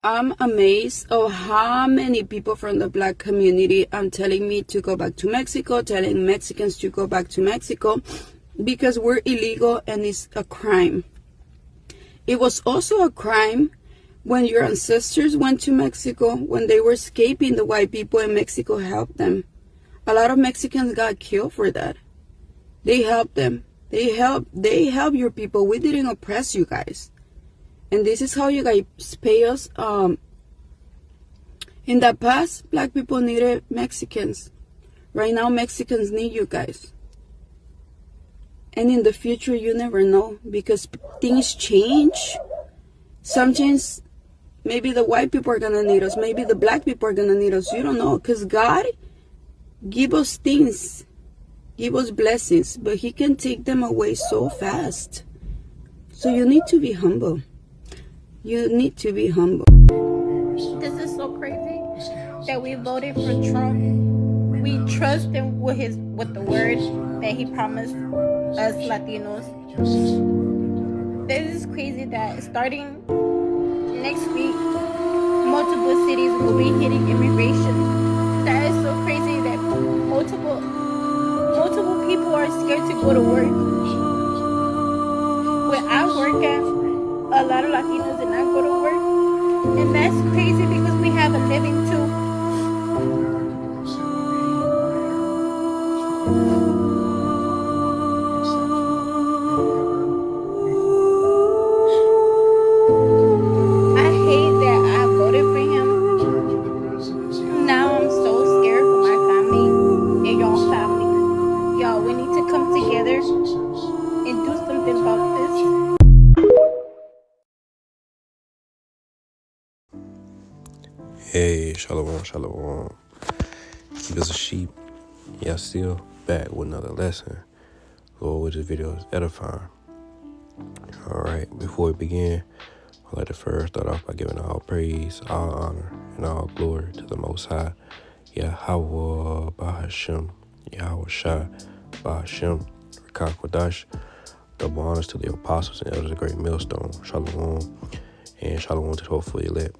I'm amazed of how many people from the Black community are telling me to go back to Mexico, telling Mexicans to go back to Mexico because we're illegal and it's a crime. It was also a crime when your ancestors went to Mexico, when they were escaping the white people and Mexico helped them. A lot of Mexicans got killed for that. They helped them. They help your people. We didn't oppress you guys. And this is how you guys pay us. In the past, Black people needed Mexicans. Right now, Mexicans need you guys. And in the future, you never know, because things change. Sometimes, maybe the white people are going to need us. Maybe the Black people are going to need us. You don't know, because God give us things, give us blessings, but He can take them away so fast. So you need to be humble. You need to be humble. This is so crazy that we voted for Trump. We trust him with the word that he promised us Latinos. This is crazy that starting next week, multiple cities will be hitting immigration. That is so crazy that multiple people are scared to go to work. When I work at, a lot of Latinos did not go to work, and that's crazy because we have a living too. I hate that I voted for him. Now I'm so scared for my family and y'all family. Y'all, we need to come together and do something about this. Hey, shalom. Keepers of sheep. Y'all still back with another lesson. Lord, with this video is edifying. Alright, before we begin, I'd like to first start off by giving all praise, all honor, and all glory to the Most High, Yahweh Bahashem, Yahweh Shai Bahashem, Rakak Wadash. Double honors to the apostles and elders of the great millstone. Shalom, and shalom to the hopefully elect.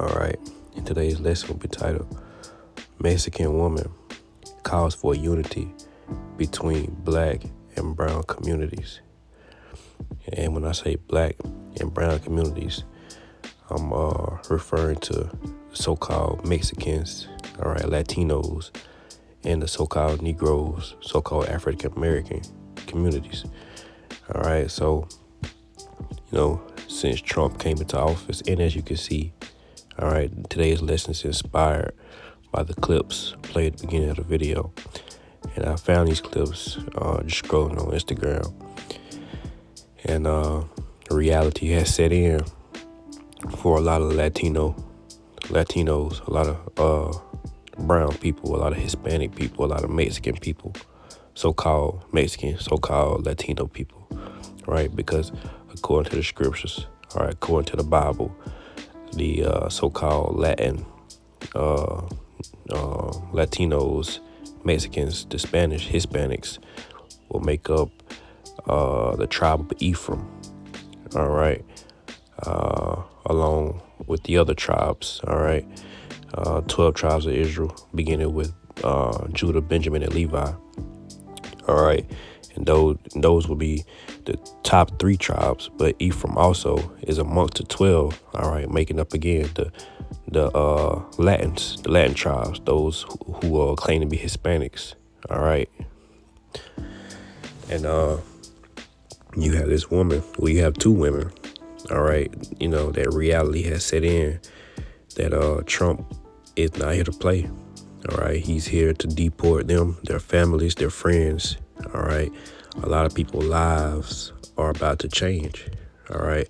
Alright, and today's lesson will be titled, Mexican Woman Calls for Unity Between Black and Brown Communities. And when I say Black and Brown communities, I'm referring to the so-called Mexicans, Latinos, and the so-called Negroes, so-called African-American communities. Alright, so, since Trump came into office, and as you can see, today's lesson is inspired by the clips played at the beginning of the video. And I found these clips just scrolling on Instagram. And reality has set in for a lot of Latinos, a lot of brown people, a lot of Hispanic people, a lot of Mexican people, so-called Mexican, so-called Latino people, right? Because according to the scriptures, according to the Bible, the so-called Latin, Latinos, Mexicans, the Spanish, Hispanics will make up the tribe of Ephraim, along with the other tribes, 12 tribes of Israel, beginning with Judah, Benjamin, and Levi, and those will be the top 3 tribes, but Ephraim also is amongst the 12, making up again the Latin tribes, those who claim to be Hispanics, and you have this woman, you have 2 women, that reality has set in, that Trump is not here to play, he's here to deport them, their families, their friends, a lot of people's lives are about to change, a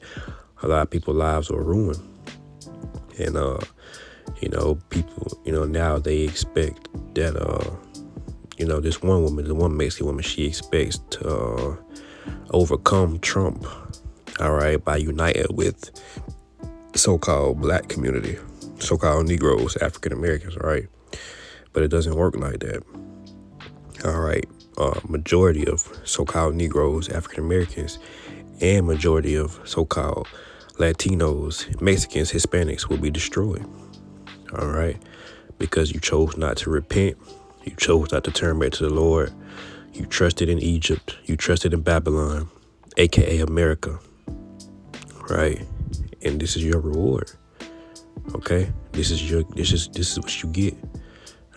lot of people's lives are ruined, and, people, now they expect that, this one woman, the one Mexican woman, she expects to overcome Trump, by uniting with so-called Black community, so-called Negroes, African Americans, but it doesn't work like that, majority of so-called Negroes, African Americans, and majority of so-called Latinos, Mexicans, Hispanics will be destroyed. All right. Because you chose not to repent. You chose not to turn back to the Lord. You trusted in Egypt. You trusted in Babylon, aka America. Right. And this is your reward. Okay. This is what you get.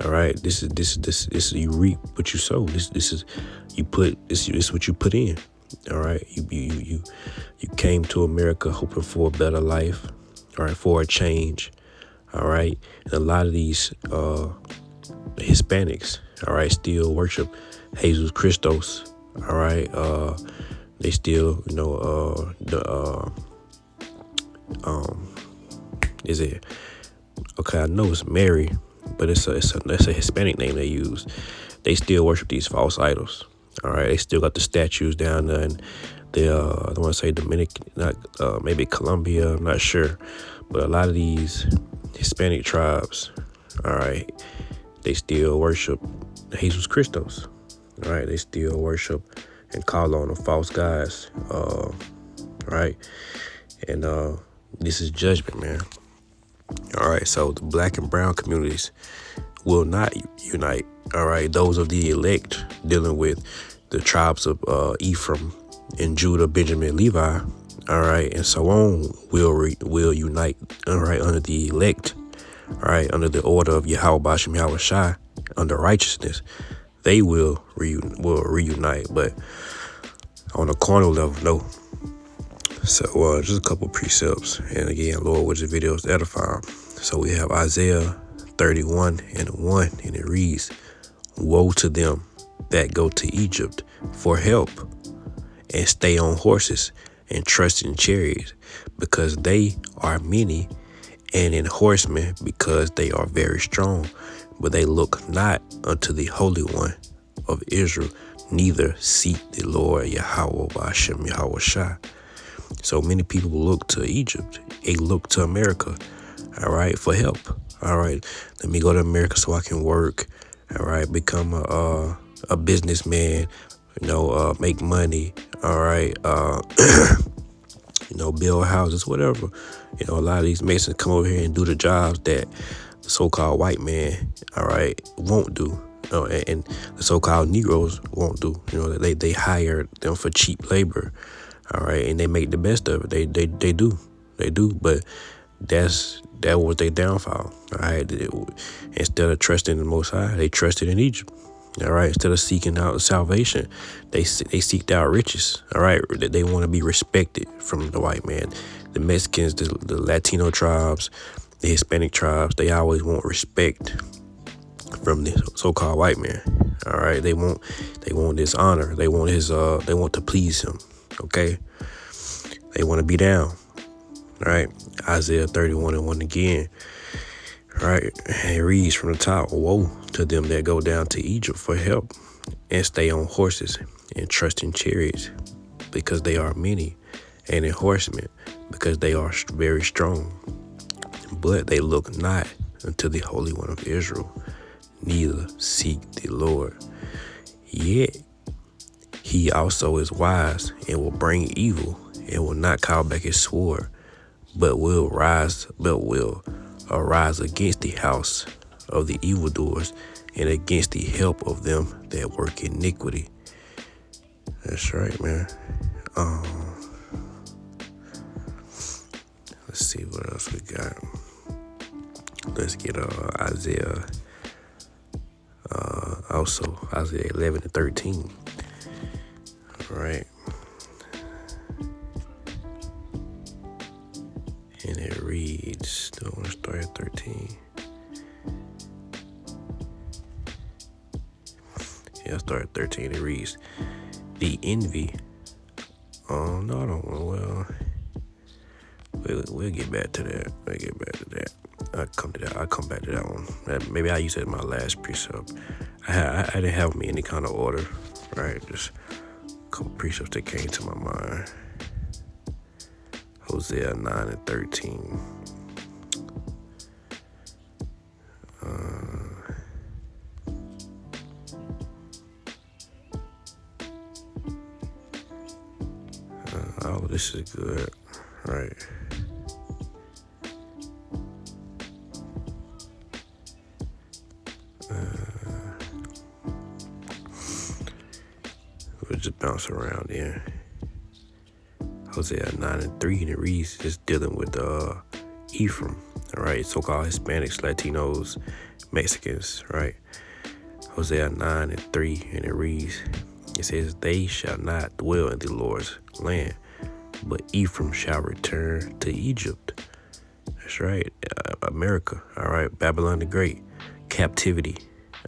All right. This is you reap what you sow. This is what you put in. All right. You came to America hoping for a better life. All right. For a change. All right. And a lot of these Hispanics, all right, still worship Jesus Christos. All right. They still, is it okay? I know it's Mary, but it's a Hispanic name they use. They still worship these false idols. All right. They still got the statues down there, and I don't want to say Dominican, not maybe Colombia. I'm not sure, but a lot of these Hispanic tribes, all right, they still worship Jesus Christos. All right, they still worship and call on the false gods. Right, and this is judgment, man. All right, so the black and brown communities will not unite. All right, those of the elect dealing with the tribes of Ephraim and Judah, Benjamin, Levi, all right, and so on will unite, all right, under the elect, all right, under the order of Yahweh Bashem Yahweh Shai, under righteousness, they will reunite, but on a carnal level, no. So just a couple precepts, and again, Lord, which the video is edifying. So we have Isaiah 31:1, and it reads, "Woe to them that go to Egypt for help, and stay on horses, and trust in chariots, because they are many, and in horsemen, because they are very strong. But they look not unto the Holy One of Israel, neither seek the Lord Yahweh Bashem Yahweh Shai." So many people look to Egypt. They look to America, all right, for help. All right, let me go to America so I can work, all right, become a businessman, make money, all right, build houses, whatever. A lot of these Masons come over here and do the jobs that the so-called white man, all right, won't do. And the so-called Negroes won't do. They hire them for cheap labor, all right, and they make the best of it. They do, but that was their downfall. All right, instead of trusting the Most High, they trusted in Egypt. All right, instead of seeking out salvation, they seeked out riches. All right, they want to be respected from the white man. The Mexicans, the Latino tribes, the Hispanic tribes, they always want respect from the so-called white man. All right, they want his honor. They want they want to please him. Okay, they want to be down. All right, Isaiah 31:1 again. All right, and it reads from the top, "Woe to them that go down to Egypt for help, and stay on horses, and trust in chariots, because they are many, and in horsemen, because they are very strong. But they look not unto the Holy One of Israel, neither seek the Lord. Yet he also is wise, and will bring evil, and will not call back his sword, but will arise against the house of the evildoers, and against the help of them that work iniquity." That's right, man. Let's see what else we got. Let's get Isaiah. Also Isaiah 11:13. All right. And it reads, do I want to start at 13? Yeah, I'll start at 13. It reads, "The envy." Oh, no, I don't want. Well, we'll get back to that. I'll come back to that one. Maybe I use it in my last precept. I didn't have me any kind of order, right? Just a couple precepts that came to my mind. Hosea 9:13. Oh, this is good, right? We'll just bounce around there. Hosea 9:3, and it reads, just dealing with Ephraim, all right, so-called Hispanics, Latinos, Mexicans, right? Hosea 9:3, and it reads, it says, they shall not dwell in the Lord's land, but Ephraim shall return to Egypt. That's right, America, all right, Babylon the Great, captivity,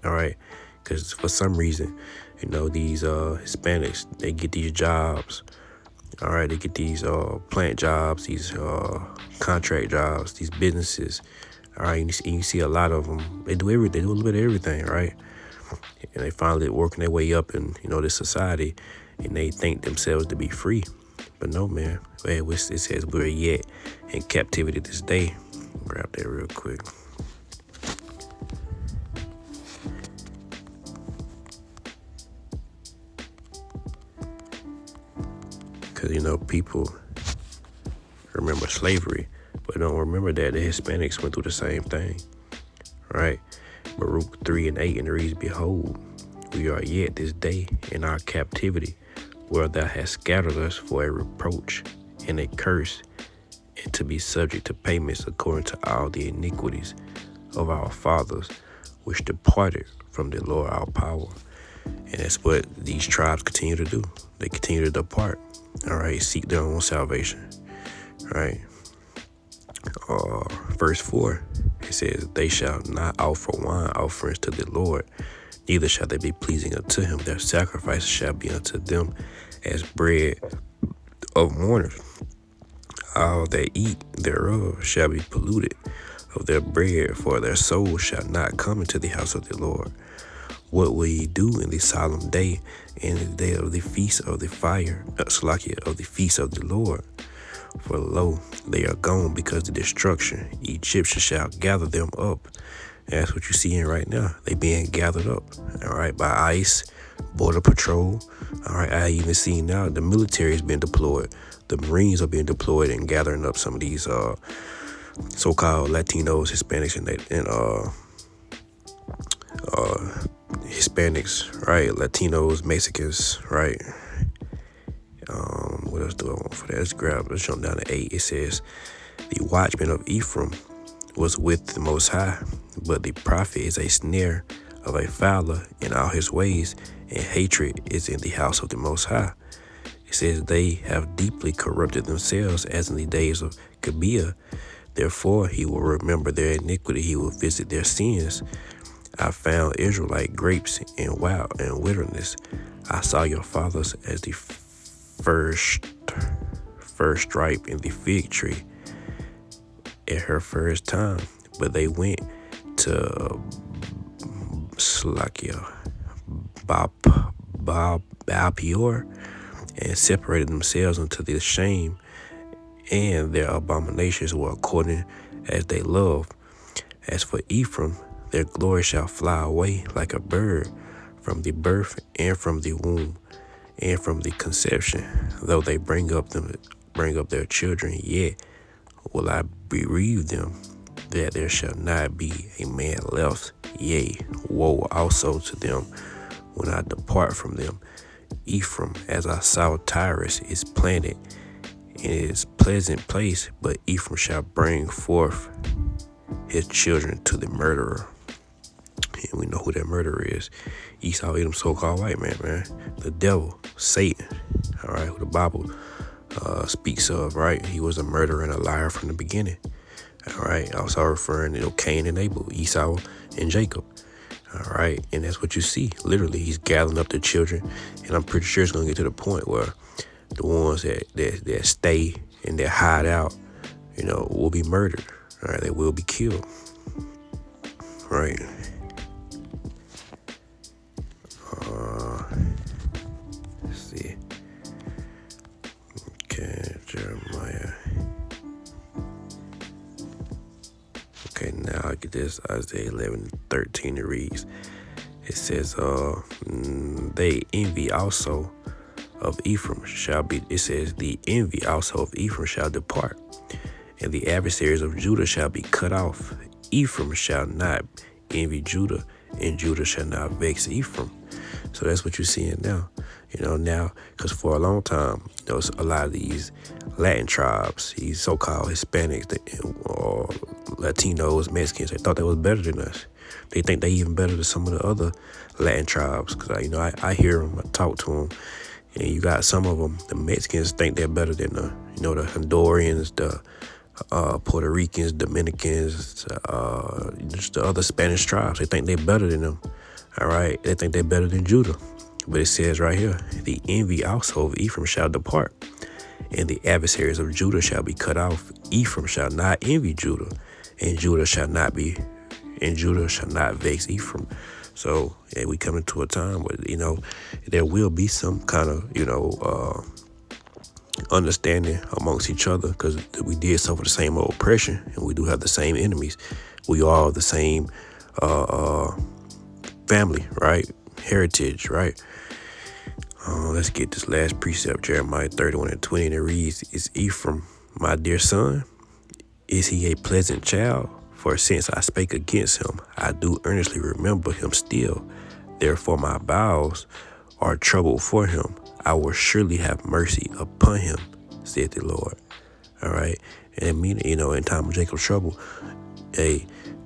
all right, because for some reason, these Hispanics, they get these jobs. All right, they get these plant jobs, these contract jobs, these businesses. All right, and you see a lot of them. They do everything. They do a little bit of everything, right? And they finally working their way up in this society, and they think themselves to be free. But no, man. It says we're yet in captivity this day. Grab that real quick. Because, people remember slavery, but don't remember that the Hispanics went through the same thing, right? Baruch 3:8, and it reads, behold, we are yet this day in our captivity, where thou hast scattered us for a reproach and a curse, and to be subject to payments according to all the iniquities of our fathers, which departed from the Lord our power. And that's what these tribes continue to do. They continue to depart. All right, seek their own salvation. Right. Verse 4, it says, they shall not offer wine offerings to the Lord, neither shall they be pleasing unto him. Their sacrifices shall be unto them as bread of mourners. All that eat thereof shall be polluted of their bread, for their soul shall not come into the house of the Lord. What will ye do in the solemn day, and in the day of the feast of the fire, of the feast of the Lord? For lo, they are gone because of destruction. Egyptians shall gather them up. And that's what you're seeing right now. They being gathered up, all right, by ICE, Border Patrol. All right, I even see now the military has been deployed. The Marines are being deployed and gathering up some of these so-called Latinos, Hispanics, and Hispanics, right? Latinos, Mexicans, right? What else do I want for that? Let's jump down to 8. It says, the watchman of Ephraim was with the Most High, but the prophet is a snare of a fowler in all his ways, and hatred is in the house of the Most High. It says, they have deeply corrupted themselves as in the days of Gibeah. Therefore, he will remember their iniquity. He will visit their sins. I found Israelite grapes in wild and wilderness. I saw your fathers as the first ripe in the fig tree at her first time, but they went to Baal-peor and separated themselves unto the shame, and their abominations were according as they loved. As for Ephraim, their glory shall fly away like a bird from the birth and from the womb and from the conception. Though they bring up their children, yet will I bereave them, that there shall not be a man left. Yea, woe also to them when I depart from them. Ephraim, as I saw Tyrus, is planted in its pleasant place, but Ephraim shall bring forth his children to the murderer. And we know who that murderer is. Esau, Edom, so-called white man, the devil, Satan, all right, who the Bible speaks of, right? He was a murderer and a liar from the beginning, all right? Also referring to Cain and Abel, Esau and Jacob, all right? And that's what you see. Literally, he's gathering up the children, and I'm pretty sure it's going to get to the point where the ones that stay and that hide out, will be murdered, all right? They will be killed, right? Let's see. Okay, Jeremiah. Okay, now I get this. Isaiah 11:13. It reads. It says, they envy also of Ephraim shall be. It says, the envy also of Ephraim shall depart, and the adversaries of Judah shall be cut off. Ephraim shall not envy Judah, and Judah shall not vex Ephraim. So that's what you're seeing now. Now, because for a long time, there was a lot of these Latin tribes, these so-called Hispanics, or Latinos, Mexicans, they thought they was better than us. They think they even better than some of the other Latin tribes. Because, I hear them, I talk to them, and you got some of them, the Mexicans think they're better than the Hondurans, the Puerto Ricans, Dominicans, just the other Spanish tribes. They think they're better than them. All right, they think they're better than Judah. But it says right here, the envy also of Ephraim shall depart, and the adversaries of Judah shall be cut off. Ephraim shall not envy Judah, and Judah shall not vex Ephraim. So we come into a time where, there will be some kind of, understanding amongst each other, because we did suffer the same oppression, and we do have the same enemies. We are of the same family, right? Heritage, right? Let's get this last precept, Jeremiah 31:20, and it reads, is Ephraim my dear son? Is he a pleasant child? For since I spake against him, I do earnestly remember him still. Therefore my bowels are troubled for him. I will surely have mercy upon him, said the Lord. All right. And in time of Jacob's trouble,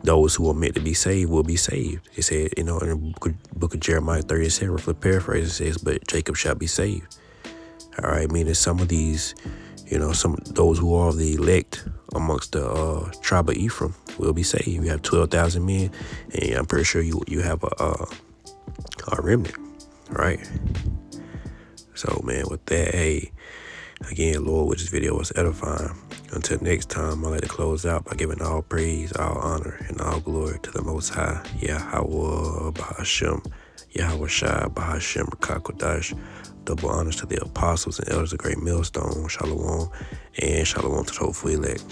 those who are meant to be saved will be saved. It said, in the book of Jeremiah 37, for paraphrase, it says, but Jacob shall be saved. All right. Meaning some of these, those who are the elect amongst the tribe of Ephraim will be saved. You have 12,000 men, and I'm pretty sure you have a remnant, right? So, man, with that, again, Lord, with this video was edifying. Until next time, I'd like to close out by giving all praise, all honor, and all glory to the Most High, Yahweh Bahashem, Yahweh Shai Bahashem Rakakodash. Double honors to the apostles and elders of Great Millstone, Shalom, and Shalom to the hopeful elect.